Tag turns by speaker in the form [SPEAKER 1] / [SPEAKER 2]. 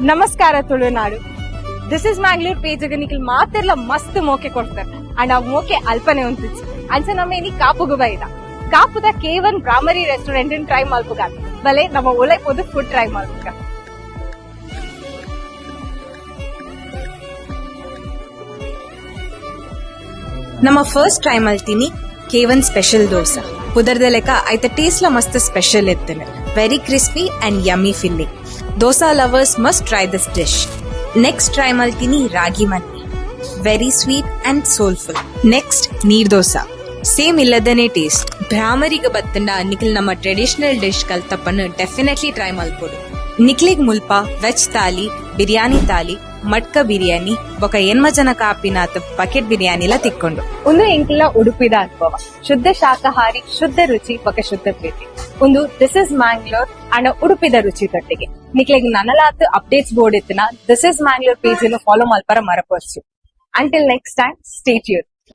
[SPEAKER 1] ನಮಸ್ಕಾರ Tulunadu. This is Mangalore ಪೇಜ್ಗೆ Nikhil ಮಾತೆಲ್ಲ ಮಸ್ತ್ ಮೋಕೆ ಕೊಡ್ತಾರೆ ಅಂಡ್ ಆ ಮೋಕೆ ಅಲ್ಪನೆ ಉಂತಿಚ್ಚು ಅಂಚ ನಮ್ಮೇನಿ ಕಾಪುಗು ಬೈದ ಕಾಪುದ K1 ಬ್ರಾಹ್ಮರಿ ರೆಸ್ಟೋರೆಂಟ್ ಟ್ರೈ ಮಲ್ಪುಗ ಬಲೆ ನಮ್ಮ ಒಲೆ ಪೋದು ಫುಡ್ ಟ್ರೈ ಮಲ್ಪುಗ.
[SPEAKER 2] ನಮ್ಮ ಫಸ್ಟ್ ಟ್ರೈ ಮಲ್ತೀನಿ K1 ಸ್ಪೆಷಲ್ ದೋಸಾ. ಪುದರ್ದ ಲೆಕ್ಕ ಐತ ಟೇಸ್ಟ್ ಲ ಮಸ್ತ್ ಸ್ಪೆಷಲ್ ಇರ್ತೇನೆ. Very crispy and yummy filling. Dosa lovers must try this dish. Next try ಮಲ್ತೀನಿ ರಾಗಿ ಮನ್ನಿ. Very sweet and soulful. Next neer dosa. Same ಇಲ್ಲದನೆ ಟೇಸ್ಟ್. ಬ್ರಾಹ್ಮರಿಗ ಬತ್ತಂಡ ನಿಖಿಲ್ ನಮ್ಮ ಟ್ರೆಡಿಷನಲ್ ಡಿಶ್ ಕಲ್ತಪ್ಪನ್ನು ಡೆಫಿನೆಟ್ಲಿ ಟ್ರೈ ಮಲ್ಪೊಡು. ನಿಖಿಲಿಗ್ ಮುಲ್ಪ ವೆಜ್ ತಾಲಿ, ಬಿರಿಯಾನಿ ತಾಲಿ, ಮಟ್ಕ ಬಿರಿಯಾನಿ ಬೊಕ ಎನ್ಮ ಜನ ಕಾಪಿನಾತ್ ಬಕೆಟ್ ಬಿರಿಯಾನಿಲ ತಿಕ್ಕೊಂಡು
[SPEAKER 1] ಒಂದು ಎಂಕ್ಲ ಉಡುಪಿದ ಅನುಭವ. ಶುದ್ಧ ಶಾಕಾಹಾರಿ, ಶುದ್ಧ ರುಚಿ ಬೊಕ ಶುದ್ಧ ಪ್ರೀತಿ. ಒಂದು ದಿಸ್ ಇಸ್ ಮ್ಯಾಂಗ್ಳೂರ್ ಅಂಡ್ ಉಡುಪಿದ ರುಚಿ ತೊಟ್ಟಿಗೆ ನಿಕ್ಲೆಗ್ ನನಲಾತ್ ಅಪ್ಡೇಟ್ಸ್ ಬೋರ್ಡ್ ಇತ್ತಿನ this is Mangalore page follow ಮಲ್ಪರ ಮರಪರ್ಸು. Until next time, stay tune.